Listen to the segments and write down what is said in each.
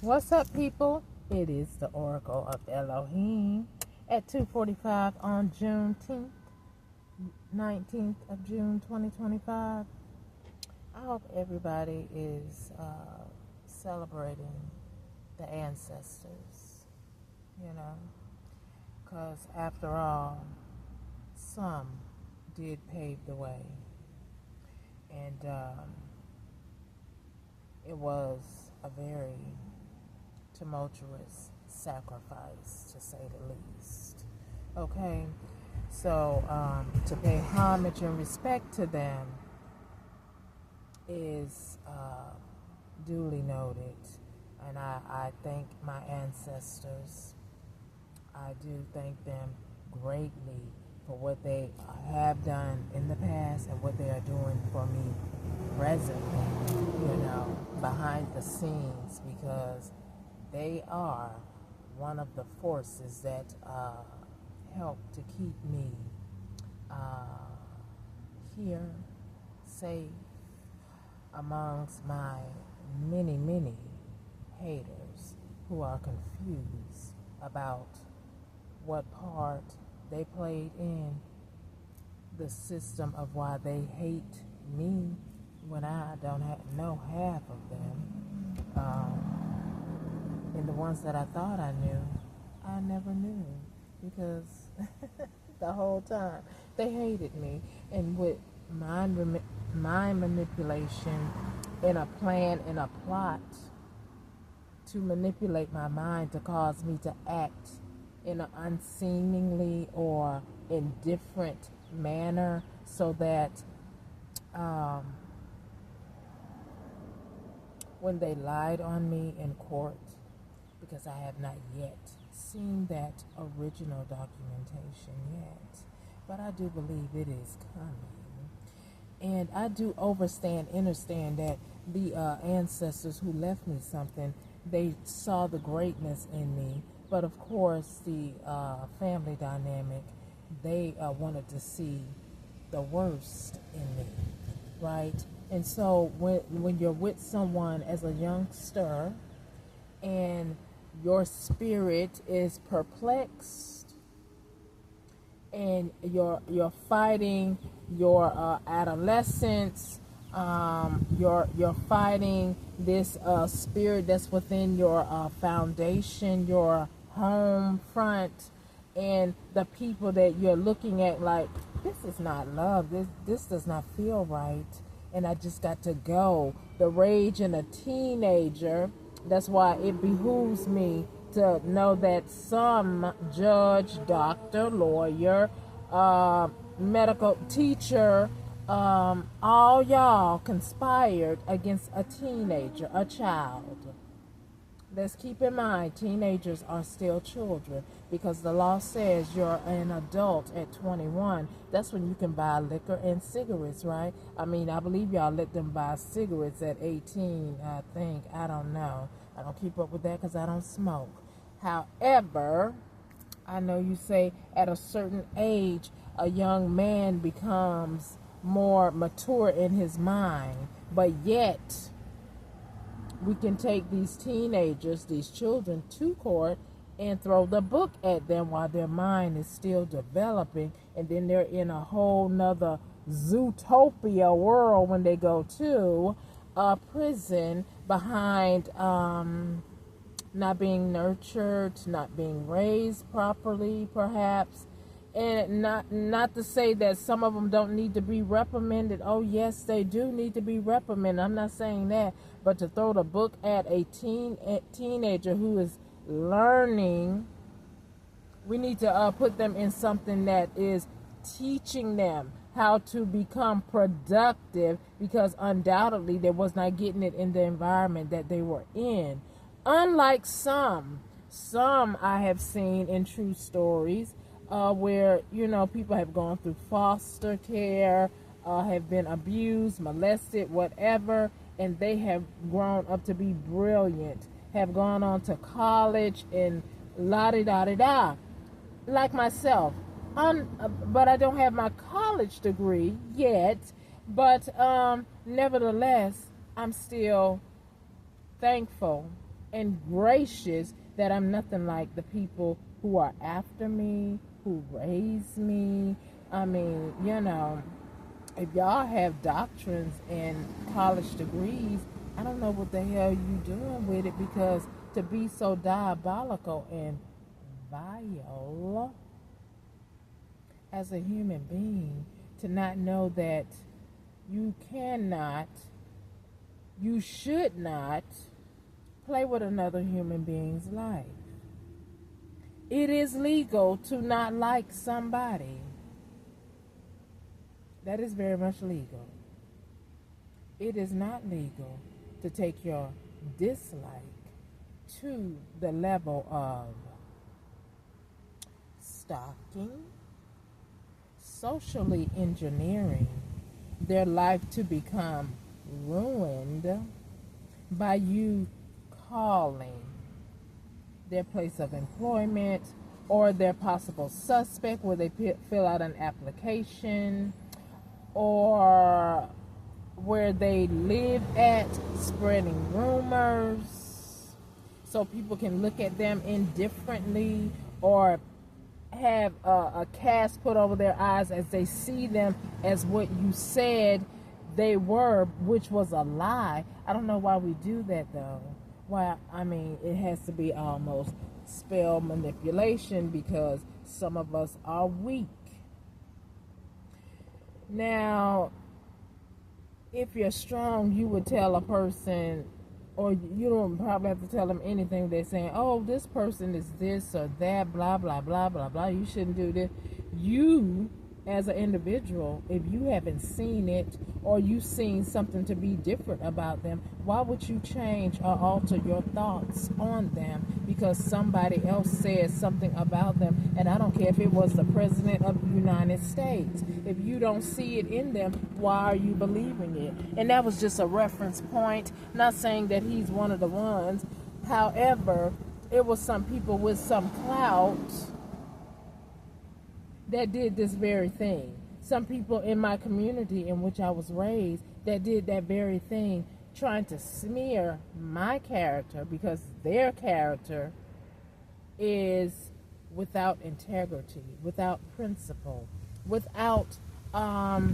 What's up, people? It is the Oracle of Elohim at 2:45 on Juneteenth, 19th of June, 2025. I hope everybody is celebrating the ancestors, you know, because after all, some did pave the way, and it was a very tumultuous sacrifice, to say the least. Okay, so to pay homage and respect to them is duly noted, and I thank my ancestors. I do thank them greatly for what they have done in the past and what they are doing for me presently, behind the scenes, because they are one of the forces that help to keep me here, safe, amongst my many, many haters who are confused about what part they played in the system of why they hate me when I don't know half of them. And the ones that I thought I knew, I never knew, because the whole time they hated me. And with mind manipulation and a plan and a plot to manipulate my mind to cause me to act in an unseemingly or indifferent manner, so that when they lied on me in court, because I have not yet seen that original documentation yet, but I do believe it is coming. And I do understand that the ancestors who left me something, they saw the greatness in me, but of course the family dynamic, they wanted to see the worst in me, right? And so when you're with someone as a youngster and your spirit is perplexed and you're fighting your adolescence, you're fighting this spirit that's within your foundation, your home front, and the people that you're looking at like, this is not love, this does not feel right, and I just got to go. The rage in a teenager. That's why it behooves me to know that some judge, doctor, lawyer, medical teacher, all y'all conspired against a teenager, a child. Let's keep in mind, teenagers are still children, because the law says you're an adult at 21. That's when you can buy liquor and cigarettes, right? I mean, I believe y'all let them buy cigarettes at 18, I think. I don't know. I don't keep up with that because I don't smoke. However, I know you say at a certain age, a young man becomes more mature in his mind, but yet we can take these teenagers, these children, to court and throw the book at them while their mind is still developing, and then they're in a whole nother zootopia world when they go to a prison behind not being nurtured, not being raised properly, perhaps. And not to say that some of them don't need to be reprimanded. Oh, yes, they do need to be reprimanded. I'm not saying that. But to throw the book at a teenager who is learning, we need to put them in something that is teaching them how to become productive, because undoubtedly they was not getting it in the environment that they were in. Unlike some I have seen in true stories, where people have gone through foster care, have been abused, molested, whatever, and they have grown up to be brilliant, have gone on to college and la-di-da-di-da, like myself. But I don't have my college degree yet, but nevertheless, I'm still thankful and gracious that I'm nothing like the people who are after me, who raised me. I mean, if y'all have doctrines and college degrees, I don't know what the hell you doing with it, because to be so diabolical and vile as a human being, to not know that you cannot, you should not play with another human being's life. It is legal to not like somebody. That is very much legal. It is not legal to take your dislike to the level of stalking, socially engineering their life to become ruined by you calling their place of employment or their possible suspect where they fill out an application, or where they live at, spreading rumors so people can look at them indifferently, or have a cast put over their eyes as they see them as what you said they were, which was a lie. I don't know why we do that, though. Why? I mean, it has to be almost spell manipulation, because some of us are weak. Now, if you're strong, you would tell a person, or you don't probably have to tell them anything. They're saying, oh, this person is this or that, blah, blah, blah, blah, blah. You shouldn't do this. You, as an individual, if you haven't seen it, or you've seen something to be different about them, why would you change or alter your thoughts on them because somebody else says something about them? And I don't care if it was the President of the United States. If you don't see it in them, why are you believing it? And that was just a reference point. Not saying that he's one of the ones. However, it was some people with some clout that did this very thing. Some people in my community in which I was raised that did that very thing, trying to smear my character because their character is without integrity, without principle, without the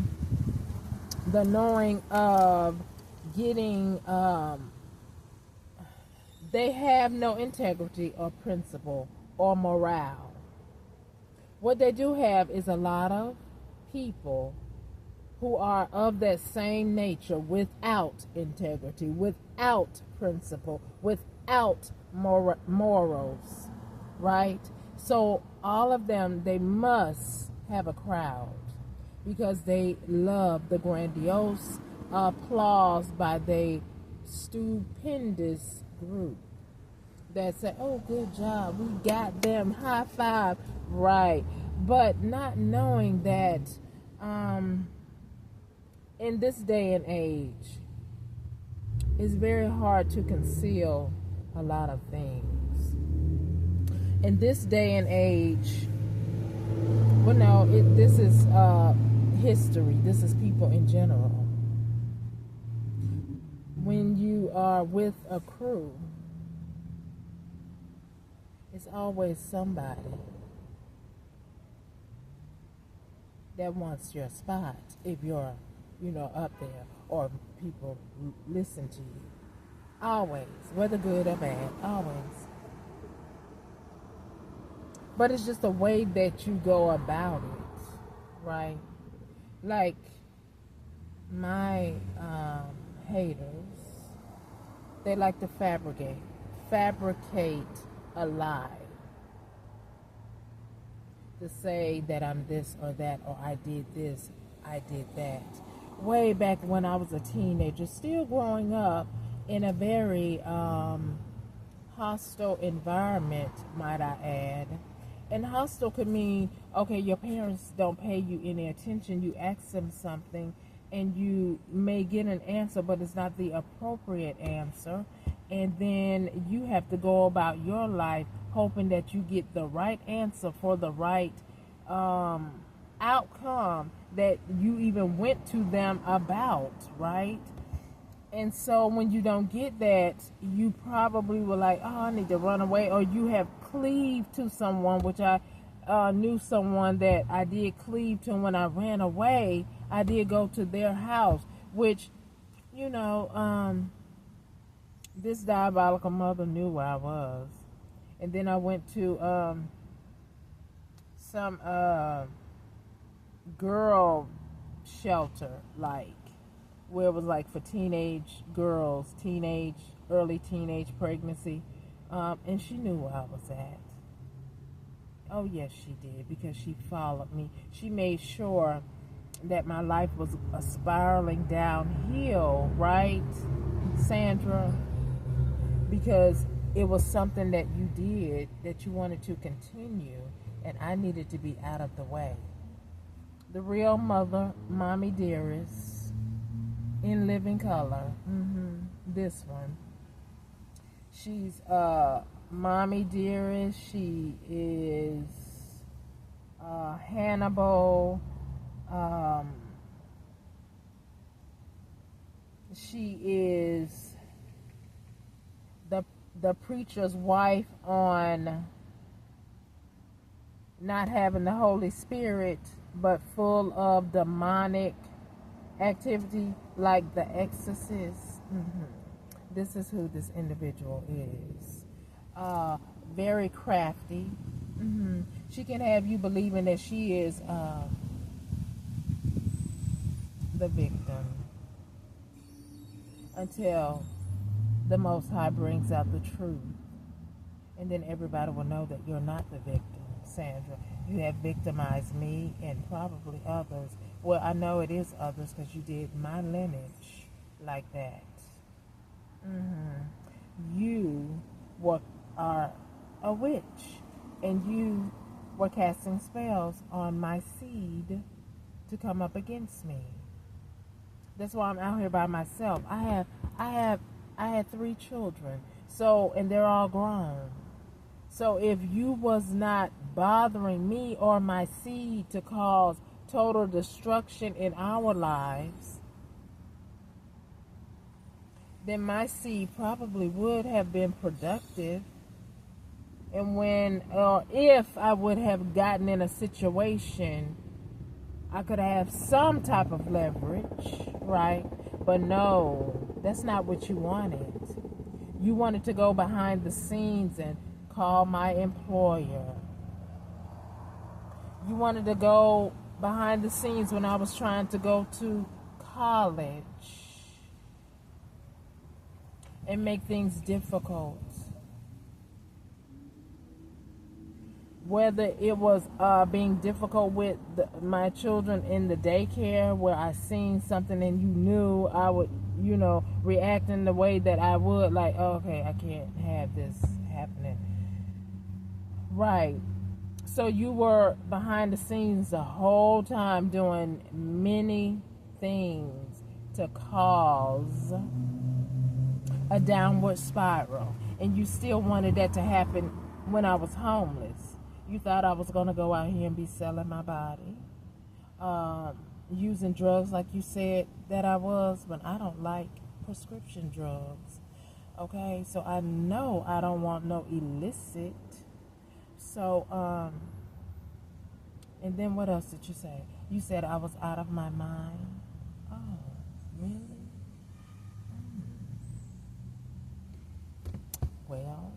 knowing of getting, they have no integrity or principle or morale. What they do have is a lot of people who are of that same nature, without integrity, without principle, without morals, right? So all of them, they must have a crowd because they love the grandiose applause by the stupendous group that say, oh, good job, we got them, high five, right? But not knowing that in this day and age, it's very hard to conceal a lot of things. In this day and age, well, no, this is history. This is people in general. When you are with a crew, it's always somebody that wants your spot if you're, up there, or people listen to you. Always, whether good or bad, always. But it's just the way that you go about it, right? Like my haters, they like to fabricate a lie to say that I'm this or that, or I did this, I did that. Way back when I was a teenager, still growing up in a very hostile environment, might I add. And hostile could mean, okay, your parents don't pay you any attention. You ask them something and you may get an answer, but it's not the appropriate answer. And then you have to go about your life hoping that you get the right answer for the right outcome that you even went to them about, right? And so when you don't get that, you probably were like, oh, I need to run away. Or you have cleaved to someone, which I knew someone that I did cleave to. And when I ran away, I did go to their house, which, this diabolical mother knew where I was. And then I went to some girl shelter, like, where it was like for teenage girls, early teenage pregnancy. And she knew where I was at. Oh, yes, she did, because she followed me. She made sure that my life was spiraling downhill, right, Sandra? Because it was something that you did that you wanted to continue, and I needed to be out of the way. The real mother, Mommy Dearest, in living color. This one. She's Mommy Dearest. She is Hannibal. She is the preacher's wife on not having the Holy Spirit, but full of demonic activity, like the exorcist. This is who this individual is. Very crafty. She can have you believing that she is the victim until the Most High brings out the truth. And then everybody will know that you're not the victim, Sandra. You have victimized me and probably others. Well, I know it is others because you did my lineage like that. You are a witch, and you were casting spells on my seed to come up against me. That's why I'm out here by myself. I had 3 children, and they're all grown. So if you was not bothering me or my seed to cause total destruction in our lives, then my seed probably would have been productive. And if I would have gotten in a situation, I could have some type of leverage, right? But no, that's not what you wanted. You wanted to go behind the scenes and call my employer. You wanted to go behind the scenes when I was trying to go to college and make things difficult. Whether it was being difficult with my children in the daycare, where I seen something and you knew I would, react in the way that I would, like, oh, okay, I can't have this happening. Right. So you were behind the scenes the whole time doing many things to cause a downward spiral. And you still wanted that to happen when I was homeless. You thought I was going to go out here and be selling my body, using drugs like you said that I was, but I don't like prescription drugs. Okay, so I know I don't want no illicit. So, and then what else did you say? You said I was out of my mind. Oh, really? Well,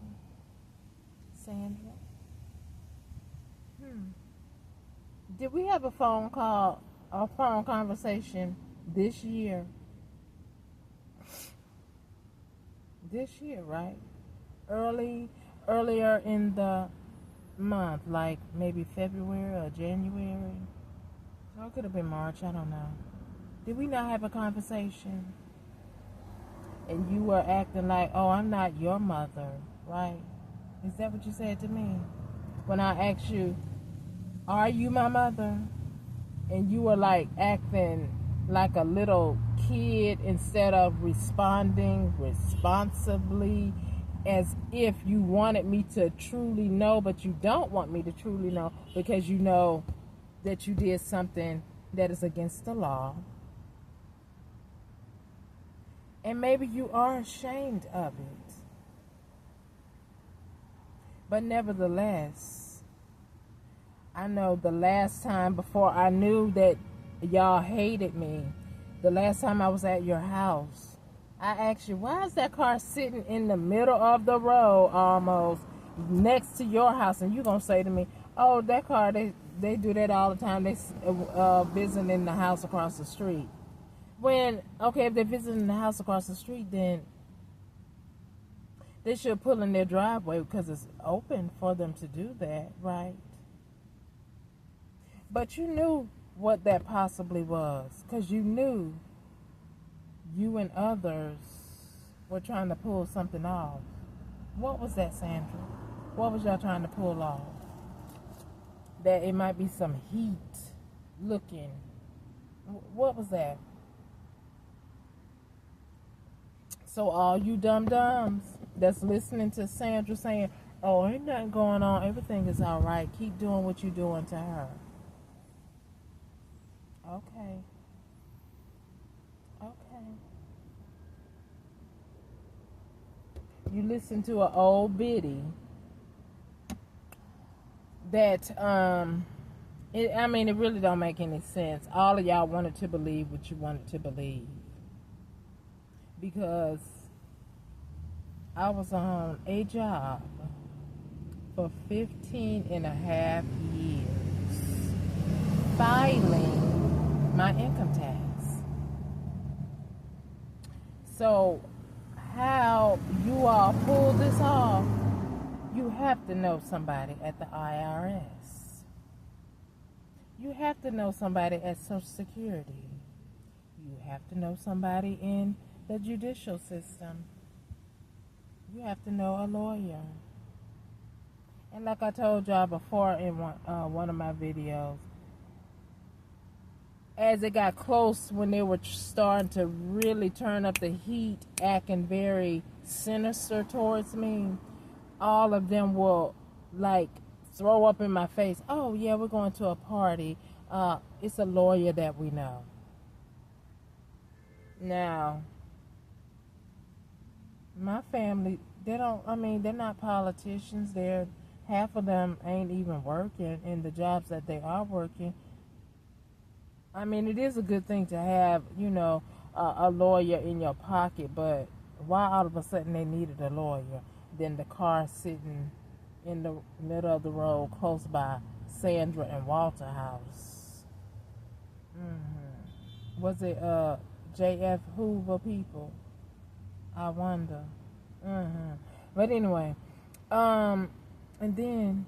Sandra, did we have a phone conversation this year? This year, right? Earlier in the month, like maybe February or January. Or it could have been March, I don't know. Did we not have a conversation? And you were acting like, oh, I'm not your mother, right? Is that what you said to me? When I asked you, are you my mother? And you were like acting like a little kid instead of responding responsibly, as if you wanted me to truly know, but you don't want me to truly know because you know that you did something that is against the law. And maybe you are ashamed of it. But nevertheless, I know the last time before I knew that y'all hated me, the last time I was at your house, I asked you, why is that car sitting in the middle of the road almost next to your house? And you're going to say to me, oh, that car, they do that all the time. They visiting the house across the street. When, okay, if they're visiting the house across the street, then they should pull in their driveway because it's open for them to do that, right? But you knew what that possibly was, because you knew you and others were trying to pull something off. What was that, Sandra? What was y'all trying to pull off? That it might be some heat looking. What was that? So all you dum-dums that's listening to Sandra saying, oh, ain't nothing going on, everything is all right, keep doing what you're doing to her. Okay. You listen to an old biddy that, it really don't make any sense. All of y'all wanted to believe what you wanted to believe. Because I was on a job for 15 and a half years filing my income tax. So how you all pull this off, you have to know somebody at the IRS. You have to know somebody at Social Security. You have to know somebody in the judicial system. You have to know a lawyer. And like I told y'all before in one of my videos, as it got close, when they were starting to really turn up the heat, acting very sinister towards me, all of them will like throw up in my face, oh yeah, we're going to a party, it's a lawyer that we know. Now, my family, they're not politicians. Half of them ain't even working in the jobs that they are working. It is a good thing to have, a lawyer in your pocket, but why all of a sudden they needed a lawyer? Then the car sitting in the middle of the road close by Sandra and Walter house. Was it J.F. Hoover people? I wonder. But anyway, and then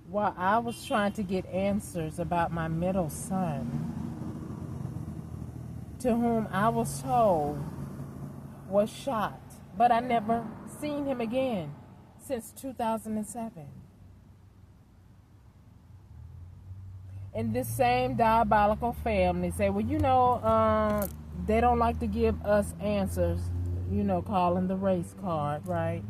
while I was trying to get answers about my middle son, to whom I was told was shot, but I never seen him again since 2007. And this same diabolical family say, well, they don't like to give us answers, calling the race card, right?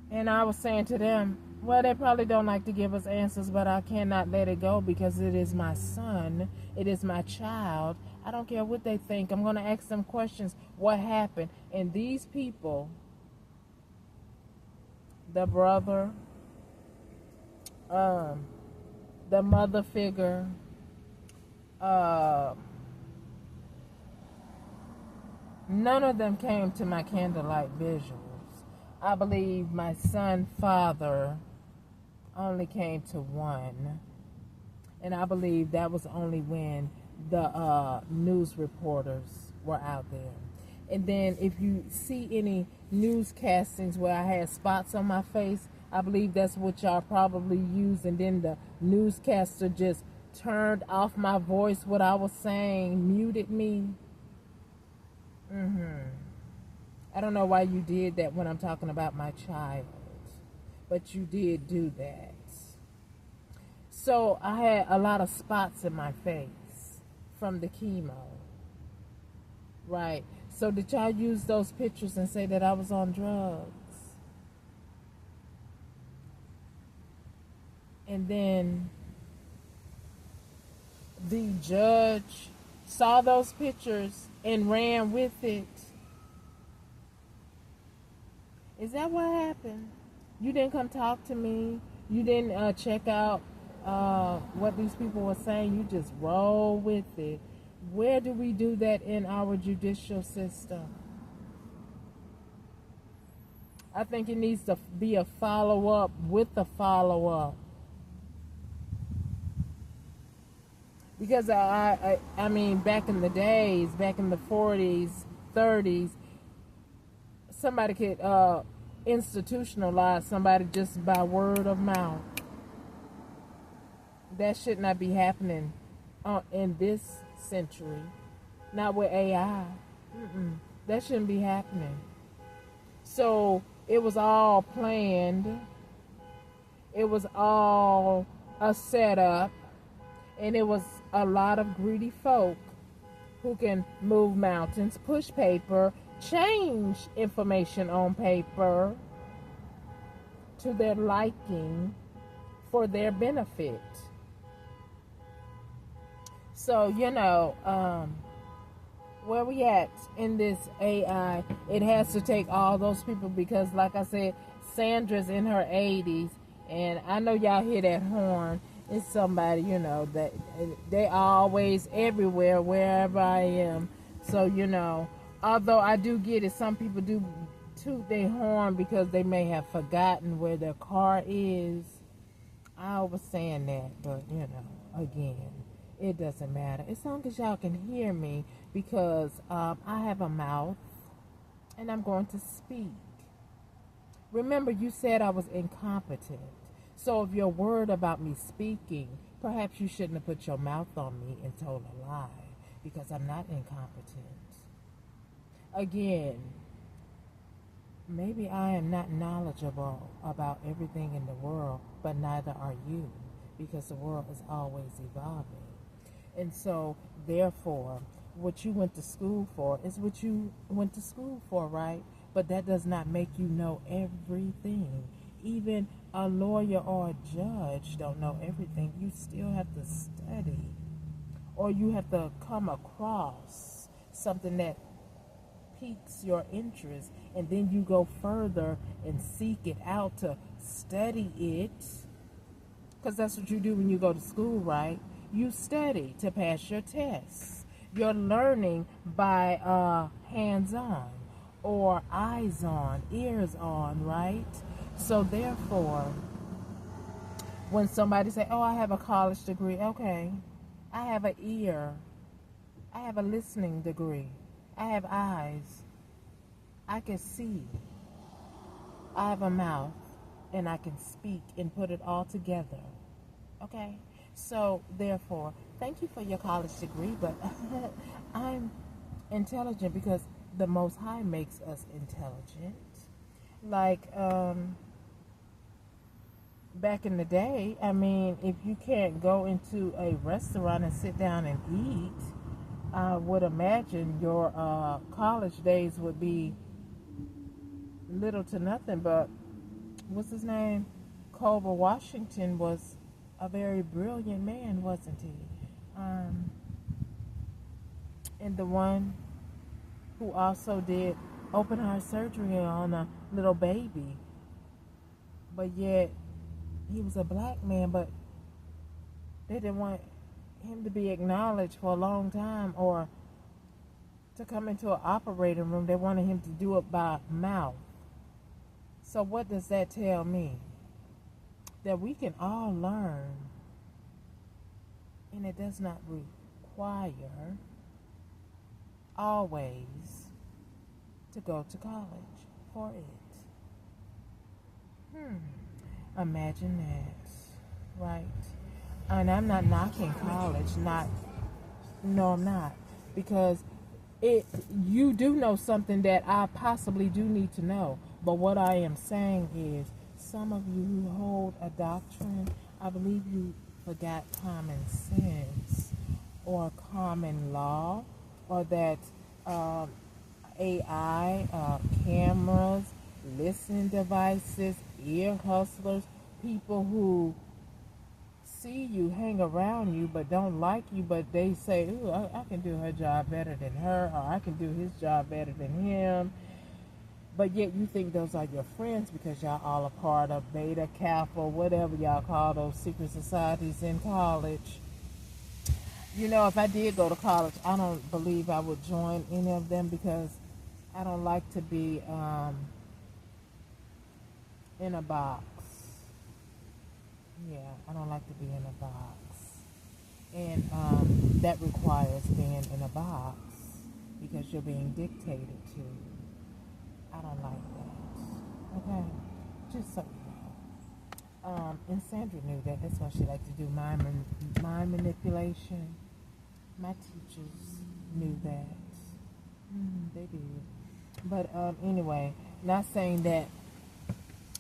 And I was saying to them, well, they probably don't like to give us answers, but I cannot let it go because it is my son. It is my child. I don't care what they think. I'm going to ask them questions. What happened? And these people, the brother, the mother figure, none of them came to my candlelight visuals. I believe my son's father only came to one. And I believe that was only when the news reporters were out there. And then if you see any newscastings where I had spots on my face, I believe that's what y'all probably used. And then the newscaster just turned off my voice, what I was saying, muted me. I don't know why you did that when I'm talking about my child, but you did do that. So I had a lot of spots in my face from the chemo, right? So did y'all use those pictures and say that I was on drugs? And then the judge saw those pictures and ran with it. Is that what happened? You didn't come talk to me. You didn't check out what these people were saying. You just roll with it. Where do we do that in our judicial system? I think it needs to be a follow-up with the follow-up. Because I mean, back in the days, back in the 40s, 30s, somebody could institutionalize somebody just by word of mouth. That should not be happening in this century. Not with AI. That shouldn't be happening. So it was all planned. It was all a setup. And it was a lot of greedy folk who can move mountains, push paper, change information on paper to their liking for their benefit. So, where we at in this AI, it has to take all those people because, like I said, Sandra's in her 80s, and I know y'all hear that horn. It's somebody, that they always everywhere, wherever I am. So, although I do get it, some people do toot their horn because they may have forgotten where their car is. I was saying that, but, again, it doesn't matter. As long as y'all can hear me, because I have a mouth, and I'm going to speak. Remember, you said I was incompetent. So if you're worried about me speaking, perhaps you shouldn't have put your mouth on me and told a lie, because I'm not incompetent. Again, maybe I am not knowledgeable about everything in the world, but neither are you, because the world is always evolving. And so, therefore, what you went to school for is what you went to school for, right? But that does not make you know everything. Even a lawyer or a judge don't know everything. You still have to study, or you have to come across something that piques your interest, and then you go further and seek it out to study it, because that's what you do when you go to school, right? You study to pass your tests. You're learning by hands-on, or eyes on, ears on, right? So therefore, when somebody say, oh, I have a college degree, okay, I have an ear, I have a listening degree, I have eyes, I can see, I have a mouth, and I can speak and put it all together, okay? So therefore, thank you for your college degree, but I'm intelligent because the Most High makes us intelligent. Like, back in the day, I mean, if you can't go into a restaurant and sit down and eat, I would imagine your college days would be little to nothing. But what's his name? Culver Washington was a very brilliant man, wasn't he? And the one who also did open heart surgery on a little baby, but yet he was a black man, but they didn't want him to be acknowledged for a long time, or to come into an operating room. They wanted him to do it by mouth. So what does that tell me? That we can all learn, and it does not require always to go to college for it. Imagine that, right? And I'm not knocking college, no, I'm not, because you do know something that I possibly do need to know. But what I am saying is, some of you who hold a doctrine, I believe you forgot common sense or common law, or that AI, cameras, listening devices, ear hustlers, people who see you, hang around you, but don't like you, but they say, ooh, I can do her job better than her, or I can do his job better than him. But yet you think those are your friends because y'all all a part of Beta, Kappa, whatever y'all call those secret societies in college. You know, if I did go to college, I don't believe I would join any of them because I don't like to be in a box. Yeah, I don't like to be in a box. And that requires being in a box because you're being dictated to. I don't like that. Okay? Just so you know. And Sandra knew that. That's why she liked to do mind manipulation. My teachers knew that. They did. But anyway, not saying that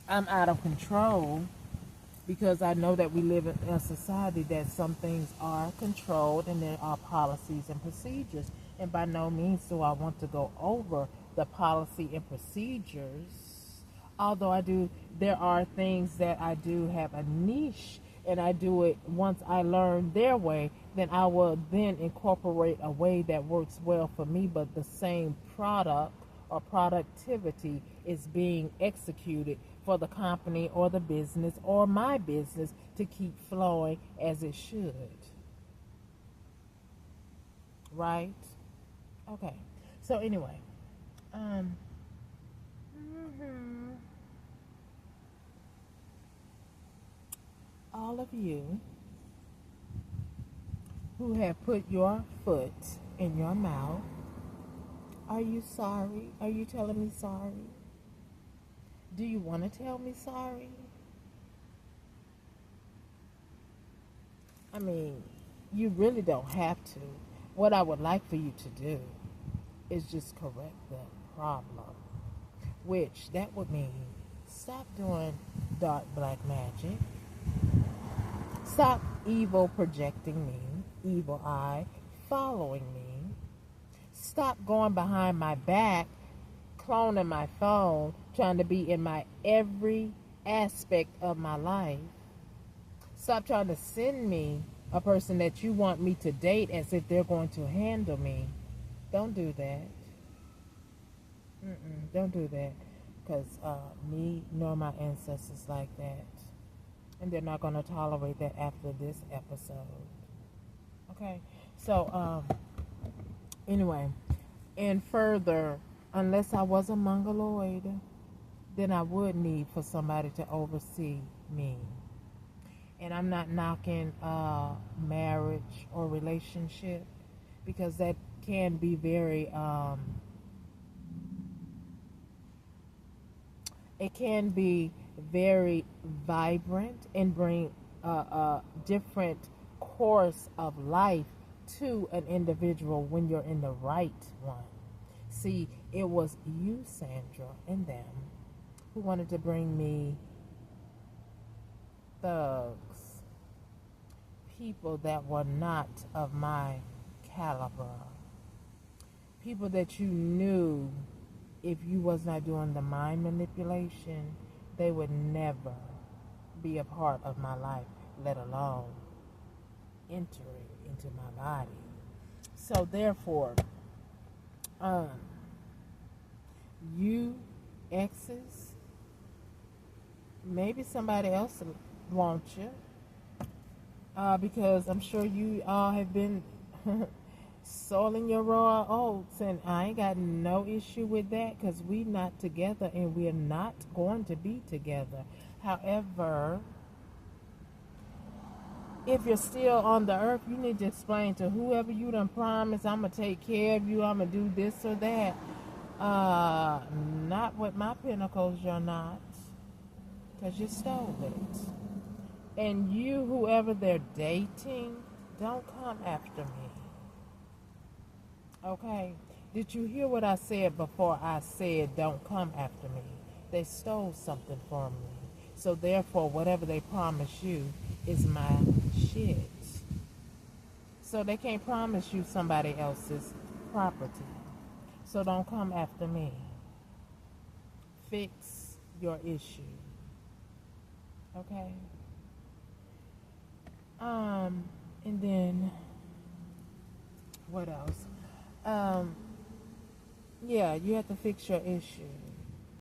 I'm out of control, because I know that we live in a society that some things are controlled and there are policies and procedures. And by no means do I want to go over the policy and procedures. Although there are things that I do have a niche, and I do it once I learn their way, then I will then incorporate a way that works well for me, but the same product or productivity is being executed for the company or the business or my business to keep flowing as it should. Right? Okay. So anyway, um, mhm. all of you who have put your foot in your mouth, are you sorry? Are you telling me sorry? Do you want to tell me sorry? I mean, you really don't have to. What I would like for you to do is just correct the problem, which that would mean stop doing dark black magic, stop evil projecting me, evil eye following me, stop going behind my back, cloning my phone, trying to be in my every aspect of my life. Stop trying to send me a person that you want me to date as if they're going to handle me. Don't do that. Don't do that. Because me nor my ancestors like that. And they're not going to tolerate that after this episode. Okay? So, anyway. And further, unless I was a mongoloid, then I would need for somebody to oversee me. And I'm not knocking marriage or relationship, because that can be very, it can be very vibrant and bring a different course of life to an individual when you're in the right one. See, it was you, Sandra, and them who wanted to bring me thugs, people that were not of my caliber, people that you knew if you was not doing the mind manipulation, they would never be a part of my life, let alone entering into my body. So therefore, you exes, maybe somebody else wants you, because I'm sure you all have been soiling your raw oats, and I ain't got no issue with that, because we not together and we're not going to be together. However, if you're still on the earth, you need to explain to whoever you done promised, I'm going to take care of you, I'm going to do this or that. Not with my pinnacles, you're not, because you stole it. And you, whoever they're dating, don't come after me. Okay? Did you hear what I said before I said don't come after me? They stole something from me. So therefore, whatever they promise you is my shit. So they can't promise you somebody else's property. So don't come after me. Fix your issue. Okay? And then what else? Yeah, you have to fix your issues.